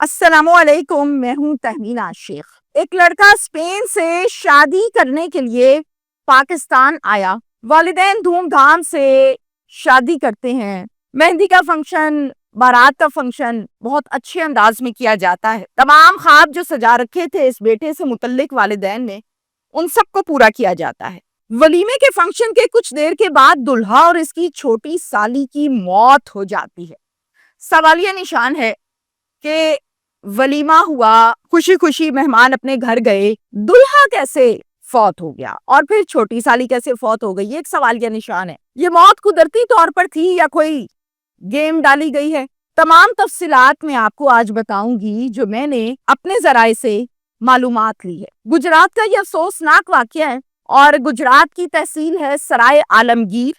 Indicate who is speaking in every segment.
Speaker 1: السلام علیکم، میں ہوں تہمینہ شیخ۔ ایک لڑکا اسپین سے شادی کرنے کے لیے پاکستان آیا۔ والدین دھوم دھام سے شادی کرتے ہیں۔ مہندی کا فنکشن، بارات کا فنکشن بہت اچھے انداز میں کیا جاتا ہے۔ تمام خواب جو سجا رکھے تھے اس بیٹے سے متعلق والدین نے، ان سب کو پورا کیا جاتا ہے۔ ولیمے کے فنکشن کے کچھ دیر کے بعد دلہا اور اس کی چھوٹی سالی کی موت ہو جاتی ہے۔ سوالیہ نشان ہے کہ ولیمہ ہوا، خوشی خوشی مہمان اپنے گھر گئے، دلہا کیسے فوت ہو گیا اور پھر چھوٹی سالی کیسے فوت ہو گئی؟ یہ ایک سوالیہ نشان ہے۔ یہ موت قدرتی طور پر تھی یا کوئی گیم ڈالی گئی ہے؟ تمام تفصیلات میں آپ کو آج بتاؤں گی جو میں نے اپنے ذرائع سے معلومات لی ہے۔ گجرات کا یہ افسوسناک واقعہ ہے اور گجرات کی تحصیل ہے سرائے عالمگیر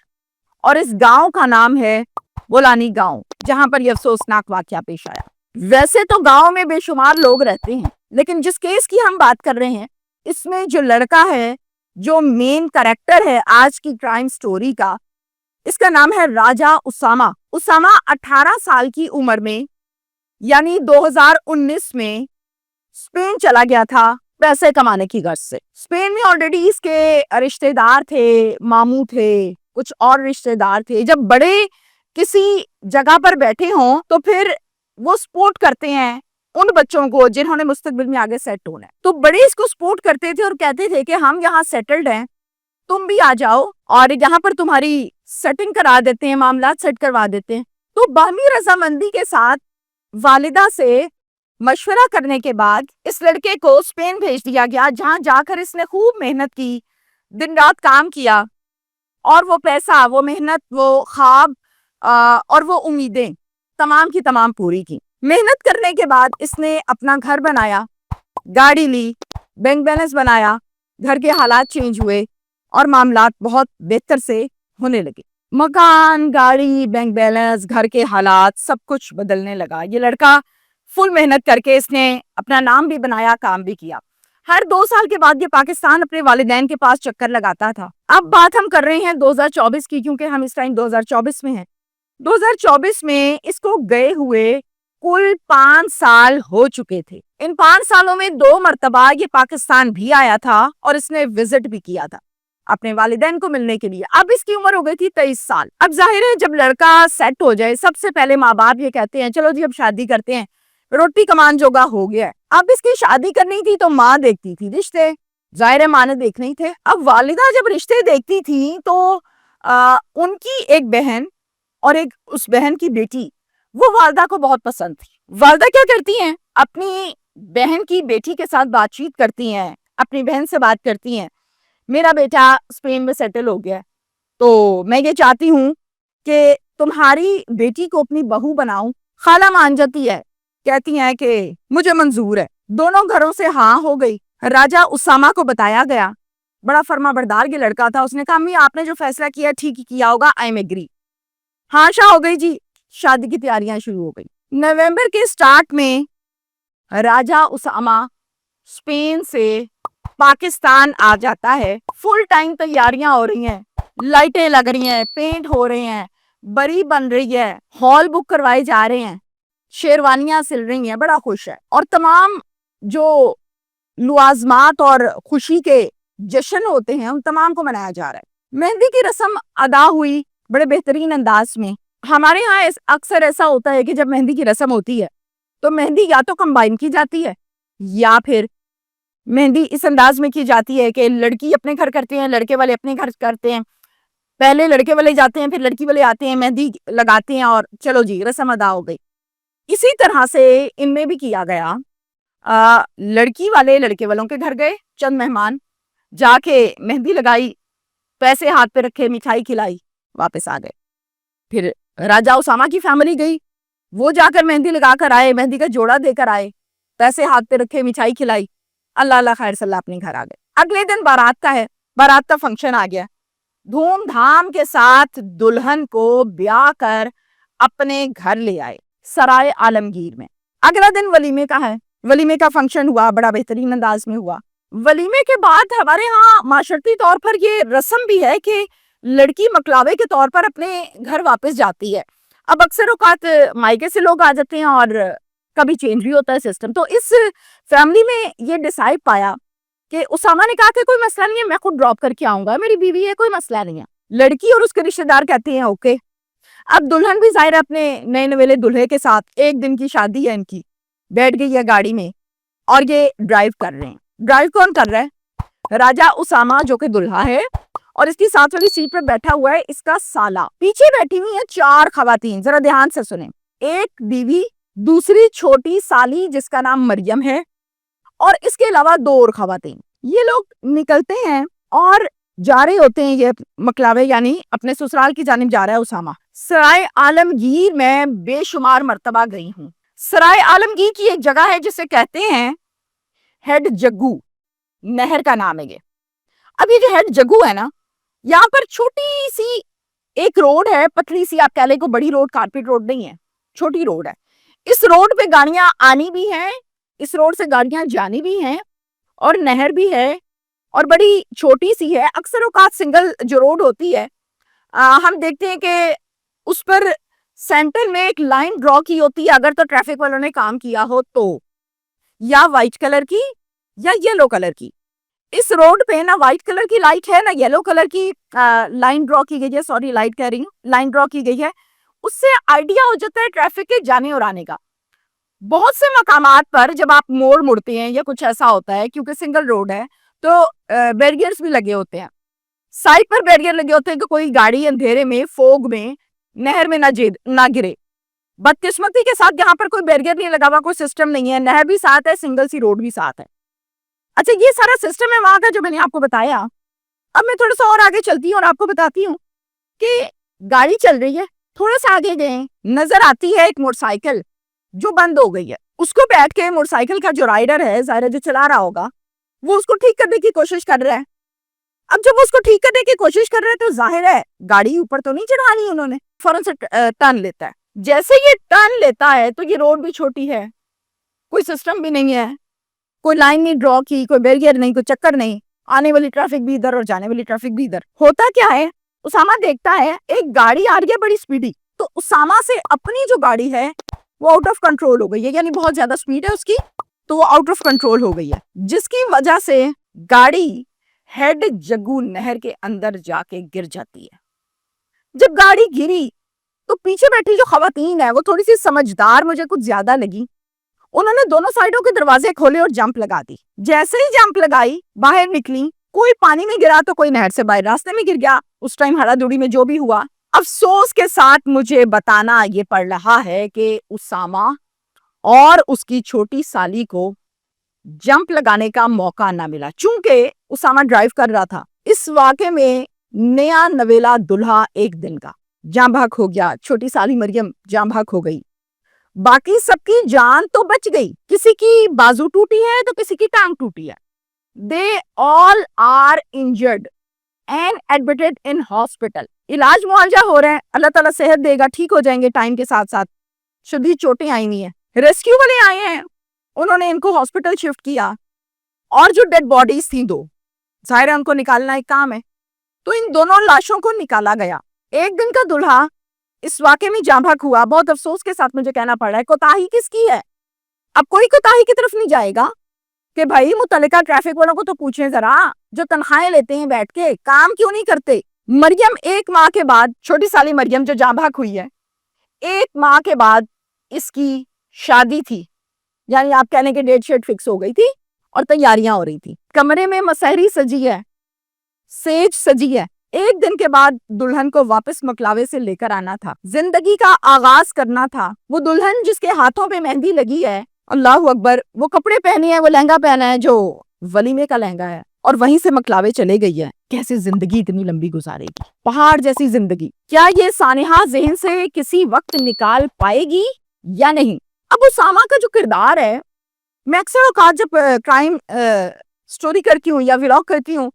Speaker 1: اور اس گاؤں کا نام ہے بولانی گاؤں، جہاں پر یہ افسوسناک واقعہ پیش آیا۔ ویسے تو گاؤں میں بے شمار لوگ رہتے ہیں، لیکن جس کیس کی ہم بات کر رہے ہیں اس میں جو لڑکا ہے، جو مین کریکٹر ہے آج کی کرائم سٹوری کا، اس کا نام ہے راجہ اسامہ۔ اسامہ 18 سال کی عمر میں یعنی 2019 میں اسپین چلا گیا تھا پیسے کمانے کی غرض سے۔ اسپین میں آلریڈی اس کے رشتہ دار تھے، ماموں تھے، کچھ اور رشتہ دار تھے۔ جب بڑے کسی جگہ پر بیٹھے ہوں تو پھر وہ سپورٹ کرتے ہیں ان بچوں کو جنہوں نے مستقبل میں آگے سیٹ ہونا ہے۔ تو بڑے اس کو سپورٹ کرتے تھے اور کہتے تھے کہ ہم یہاں سیٹلڈ ہیں، تم بھی آ جاؤ اور یہاں پر تمہاری سیٹنگ کرا دیتے ہیں، معاملات سیٹ کروا دیتے ہیں۔ تو باہمی رضامندی کے ساتھ والدہ سے مشورہ کرنے کے بعد اس لڑکے کو اسپین بھیج دیا گیا، جہاں جا کر اس نے خوب محنت کی، دن رات کام کیا اور وہ پیسہ، وہ محنت، وہ خواب اور وہ امیدیں تمام کی تمام پوری کی۔ محنت کرنے کے بعد اس نے اپنا گھر بنایا، گاڑی لی، بینک بیلنس بنایا، گھر کے حالات چینج ہوئے اور معاملات بہت بہتر سے ہونے لگے۔ مکان، گاڑی، بینک بیلنس، گھر کے حالات سب کچھ بدلنے لگا۔ یہ لڑکا فل محنت کر کے اس نے اپنا نام بھی بنایا، کام بھی کیا۔ ہر 2 سال کے بعد یہ پاکستان اپنے والدین کے پاس چکر لگاتا تھا۔ اب بات ہم کر رہے ہیں 2024 کی، کیونکہ ہم اس ٹائم 2024 میں ہیں۔ 2024 میں اس کو گئے ہوئے کل 5 سال ہو چکے تھے۔ ان 5 سالوں میں 2 مرتبہ یہ پاکستان بھی آیا تھا اور اس نے وزٹ بھی کیا تھا اپنے والدین کو ملنے کے لیے۔ اب اس کی عمر ہو گئی تھی 23 سال۔ اب ظاہر ہے جب لڑکا سیٹ ہو جائے، سب سے پہلے ماں باپ یہ کہتے ہیں چلو جی اب شادی کرتے ہیں، روٹی کمان جوگا ہو گیا ہے۔ اب اس کی شادی کرنی تھی تو ماں دیکھتی تھی رشتے، ظاہر ہے ماں نے دیکھنے ہی تھے۔ اب والدہ جب رشتے دیکھتی تھی تو ان کی ایک بہن اور ایک اس بہن کی بیٹی وہ والدہ کو بہت پسند تھی۔ والدہ کیا کرتی ہیں، اپنی بہن کی بیٹی کے ساتھ بات چیت کرتی ہیں، اپنی بہن سے بات کرتی ہیں، میرا بیٹا اسپین میں سیٹل ہو گیا تو میں یہ چاہتی ہوں کہ تمہاری بیٹی کو اپنی بہو بناؤں۔ خالہ مان جاتی ہے، کہتی ہیں کہ مجھے منظور ہے۔ دونوں گھروں سے ہاں ہو گئی۔ راجہ اسامہ کو بتایا گیا، بڑا فرما بردار یہ لڑکا تھا، اس نے کہا امی آپ نے جو فیصلہ کیا ٹھیک ہی کیا ہوگا، آئی ایم ایگری۔ ہاں شاہ ہو گئی جی، شادی کی تیاریاں شروع ہو گئی۔ نومبر کے سٹارٹ میں راجہ اسامہ اسپین سے پاکستان آ جاتا ہے۔ فل ٹائم تیاریاں ہو رہی ہیں، لائٹیں لگ رہی ہیں، پینٹ ہو رہے ہیں، بری بن رہی ہے، ہال بک کروائے جا رہے ہیں، شیروانیاں سل رہی ہیں، بڑا خوش ہے۔ اور تمام جو لوازمات اور خوشی کے جشن ہوتے ہیں ان تمام کو منایا جا رہا ہے۔ مہندی کی رسم ادا ہوئی بڑے بہترین انداز میں۔ ہمارے ہاں اکثر ایسا ہوتا ہے کہ جب مہندی کی رسم ہوتی ہے تو مہندی یا تو کمبائن کی جاتی ہے یا پھر مہندی اس انداز میں کی جاتی ہے کہ لڑکی اپنے گھر کرتے ہیں، لڑکے والے اپنے گھر کرتے ہیں۔ پہلے لڑکے والے جاتے ہیں، پھر لڑکی والے آتے ہیں، مہندی لگاتے ہیں اور چلو جی رسم ادا ہو گئی۔ اسی طرح سے ان میں بھی کیا گیا، لڑکی والے لڑکے والوں کے گھر گئے، چند مہمان جا کے مہندی لگائی، پیسے ہاتھ پہ رکھے، مٹھائی کھلائی، واپس آ گئے۔ پھر راجہ اسامہ کی فیملی گئی، وہ جا کر مہندی لگا کر آئے، مہندی کا جوڑا دے کر آئے، پیسے ہاتھ پہ رکھے، مٹھائی کھلائی، اللہ اللہ خیر صلی اللہ اپنے گھر آ گئے۔ اگلے دن بارات کا ہے، بارات کا فنکشن آ گیا۔ دھوم دھام کے ساتھ دلہن کو بیاہ کر اپنے گھر لے آئے سرائے عالمگیر میں۔ اگلا دن ولیمے کا ہے، ولیمے کا فنکشن ہوا، بڑا بہترین انداز میں ہوا۔ ولیمے کے بعد ہمارے ہاں معاشرتی طور پر یہ رسم بھی ہے کہ لڑکی مکلاوے کے طور پر اپنے گھر واپس جاتی ہے۔ اب اکثر اوقات مائکے سے لوگ آ جاتے ہیں اور کبھی چینج بھی ہوتا ہے سسٹم. تو اس فیملی میں یہ ڈیسائیڈ پایا کہ اسامہ نے کہا کہ کوئی مسئلہ نہیں ہے, میں خود ڈراپ کر کے آؤں گا, میری بیوی ہے, کوئی مسئلہ نہیں ہے. لڑکی اور اس کے رشتے دار کہتے ہیں اوکے. اب دلہن بھی ظاہر ہے اپنے نئے نویلے دلہے کے ساتھ, ایک دن کی شادی ہے ان کی, بیٹھ گئی ہے گاڑی میں اور یہ ڈرائیو کر رہے ہیں. ڈرائیو کون کر رہا ہے؟ راجہ اسامہ جو کہ دلہا ہے, اور اس کی ساتھ والی سیٹ پہ بیٹھا ہوا ہے اس کا سالہ. پیچھے بیٹھی ہوئی ہیں 4 خواتین, ذرا دھیان سے سنیں. ایک بیوی, دوسری چھوٹی سالی جس کا نام مریم ہے, اور اس کے علاوہ 2 اور خواتین. یہ لوگ نکلتے ہیں اور جا رہے ہوتے ہیں, یہ مکلاوے یعنی اپنے سسرال کی جانب جا رہا ہے اسامہ. سرائے عالمگیر میں بے شمار مرتبہ گئی ہوں. سرائے عالمگیر کی ایک جگہ ہے جسے کہتے ہیں ہیڈ جگو, نہر کا نام ہے یہ. اب یہ جو ہیڈ جگو ہے نا, یہاں پر چھوٹی سی ایک روڈ ہے, پتلی سی, آپ کہہ لیں کو بڑی روڈ, کارپیٹ روڈ نہیں ہے, چھوٹی روڈ ہے. اس روڈ پہ گاڑیاں آنی بھی ہیں, اس روڈ سے گاڑیاں جانی بھی ہیں, اور نہر بھی ہے, اور بڑی چھوٹی سی ہے. اکثر اوقات سنگل جو روڈ ہوتی ہے ہم دیکھتے ہیں کہ اس پر سینٹر میں ایک لائن ڈرا کی ہوتی ہے, اگر تو ٹریفک والوں نے کام کیا ہو تو, یا وائٹ کلر کی یا یلو کلر کی. اس روڈ پہ نہ وائٹ کلر کی لائٹ ہے نہ یلو کلر کی لائن ڈرا کی گئی ہے, سوری لائٹ کہہ رہی ہوں, لائن ڈرا کی گئی ہے. اس سے آئیڈیا ہو جاتا ہے ٹریفک کے جانے اور آنے کا. بہت سے مقامات پر جب آپ موڑ مڑتے ہیں یا کچھ ایسا ہوتا ہے, کیونکہ سنگل روڈ ہے تو بیریئرز بھی لگے ہوتے ہیں, سائڈ پر بیریئر لگے ہوتے ہیں کہ کوئی گاڑی اندھیرے میں, فوگ میں, نہر میں نہ گرے. بدقسمتی کے ساتھ یہاں پر کوئی بیریئر نہیں لگا ہوا, کوئی سسٹم نہیں ہے, نہر بھی ساتھ ہے, سنگل سی روڈ بھی ساتھ ہے. اچھا, یہ سارا سسٹم ہے وہاں کا جو میں نے آپ کو بتایا. اب میں تھوڑا سا اور آگے چلتی ہوں اور آپ کو بتاتی ہوں کہ گاڑی چل رہی ہے, تھوڑا سا آگے گئے, نظر آتی ہے ایک موٹر سائیکل جو بند ہو گئی ہے. اس کو بیٹھ کے موٹر سائیکل کا جو رائڈر ہے, ظاہر جو چلا رہا ہوگا, وہ اس کو ٹھیک کرنے کی کوشش کر رہا ہے. اب جب وہ اس کو ٹھیک کرنے کی کوشش کر رہے ہیں تو ظاہر ہے گاڑی اوپر تو نہیں چڑھانی انہوں نے, فوراً سے ٹرن لیتا ہے. جیسے یہ ٹرن لیتا ہے تو یہ روڈ بھی چھوٹی ہے, کوئی سسٹم بھی نہیں ہے, کوئی لائن نہیں ڈرا کی, کوئی بیریئر نہیں, کوئی چکر نہیں, آنے والی ٹریفک بھی ادھر اور جانے والی ٹریفک بھی ادھر. ہوتا کیا ہے, اسامہ دیکھتا ہے ایک گاڑی آ رہی ہے بڑی سپیڈی, تو اسامہ سے اپنی جو گاڑی ہے وہ آؤٹ آف کنٹرول ہو گئی ہے, یعنی بہت زیادہ سپیڈ ہے اس کی, تو وہ آؤٹ آف کنٹرول ہو گئی ہے, جس کی وجہ سے گاڑی ہیڈ جگو نہر کے اندر جا کے گر جاتی ہے. جب گاڑی گری تو پیچھے بیٹھی جو خواتین ہے وہ تھوڑی سی سمجھدار مجھے کچھ زیادہ لگی. انہوں نے دونوں سائڈوں کے دروازے کھولے اور جمپ لگا دی. جیسے ہی جمپ لگائی, باہر نکلی, کوئی پانی میں گرا تو کوئی نہر سے باہر راستے میں گر گیا. اس ٹائم ہڑا دوڑی میں جو بھی ہوا, افسوس کے ساتھ مجھے بتانا یہ پڑ رہا ہے کہ اسامہ اور اس کی چھوٹی سالی کو جمپ لگانے کا موقع نہ ملا, چونکہ اسامہ ڈرائیو کر رہا تھا. اس واقعے میں نیا نویلا دلہا ایک دن کا جاں بحق ہو گیا, چھوٹی سالی مریم جاں بحق ہو گئی. باقی سب کی جان تو بچ گئی, کسی کی بازو ٹوٹی ہے تو کسی کی ٹانگ ٹوٹی ہے. They all are injured and admitted in hospital. علاج معالجہ ہو رہا ہے, اللہ تعالیٰ صحت دے گا, ٹھیک ہو جائیں گے ٹائم کے ساتھ ساتھ. شدید چوٹیں آئی ہوئی ہیں, ریسکیو والے آئے ہیں, انہوں نے ان کو ہاسپٹل شفٹ کیا, اور جو ڈیڈ باڈیز تھیں 2, ظاہر ہے ان کو نکالنا ایک کام ہے, تو ان دونوں لاشوں کو نکالا گیا. ایک دن کا دلہا اس واقعے میں جاں بحق ہوا. بہت افسوس کے ساتھ مجھے کہنا پڑ رہا ہے, کوتاہی کس کی ہے؟ اب کوئی کوتاہی کی طرف نہیں جائے گا کہ بھائی متعلقہ ٹریفک والوں کو تو پوچھیں ذرا, جو تنخواہیں لیتے ہیں بیٹھ کے, کام کیوں نہیں کرتے؟ مریم 1 ماہ کے بعد, چھوٹی سالی مریم جو جاں بحق ہوئی ہے, 1 ماہ کے بعد اس کی شادی تھی, یعنی آپ کہنے کے ڈیٹ شیٹ فکس ہو گئی تھی اور تیاریاں ہو رہی تھی. کمرے میں مسحری سجی ہے, سیج سجی ہے. 1 دن کے بعد دلہن کو واپس مکلاوے سے لے کر آنا تھا, زندگی کا آغاز کرنا تھا. وہ دلہن جس کے ہاتھوں پہ مہندی لگی ہے, اللہ اکبر, وہ کپڑے پہنے ہیں, وہ لہنگا پہنا ہے جو ولیمے کا لہنگا ہے, اور وہیں سے مکلاوے چلے گئی ہے. کیسے زندگی اتنی لمبی گزارے گی, پہاڑ جیسی زندگی. کیا یہ سانحہ ذہن سے کسی وقت نکال پائے گی یا نہیں؟ اب اسامہ کا جو کردار ہے, میں اکثر اوقات جب کرائم سٹوری کرتی ہوں یا ولاگ کرتی ہوں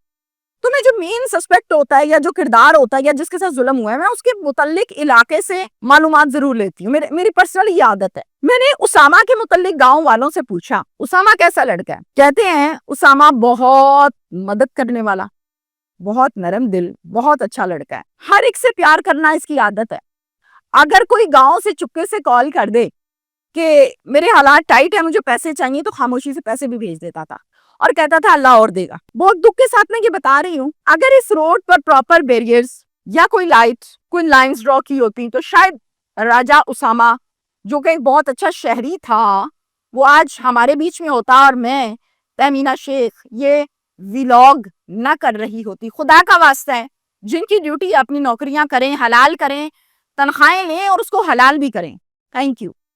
Speaker 1: تو میں جو مین سسپیکٹ ہوتا ہے یا جو کردار ہوتا ہے یا جس کے ساتھ ظلم ہوا ہے, میں اس کے متعلق علاقے سے معلومات ضرور لیتی ہوں. میری پرسنل یہ عادت ہے. میں نے اسامہ کے متعلق گاؤں والوں سے پوچھا اسامہ کیسا لڑکا ہے. کہتے ہیں اسامہ بہت مدد کرنے والا, بہت نرم دل, بہت اچھا لڑکا ہے. ہر ایک سے پیار کرنا اس کی عادت ہے. اگر کوئی گاؤں سے چپکے سے کال کر دے کہ میرے حالات ٹائٹ ہیں, مجھے پیسے چاہیے, تو خاموشی سے پیسے بھی بھیج دیتا تھا اور کہتا تھا اللہ اور دے گا. بہت دکھ کے ساتھ میں یہ بتا رہی ہوں, اگر اس روڈ پر پراپر بیریئرز یا کوئی لائٹ, کوئی لائنز ڈرا کی ہوتی تو شاید راجہ اسامہ جو کہ ایک بہت اچھا شہری تھا وہ آج ہمارے بیچ میں ہوتا اور میں تہمینہ شیخ یہ ویلاگ نہ کر رہی ہوتی. خدا کا واسطہ ہے, جن کی ڈیوٹی اپنی نوکریاں کریں, حلال کریں, تنخواہیں لیں اور اس کو حلال بھی کریں. Thank you.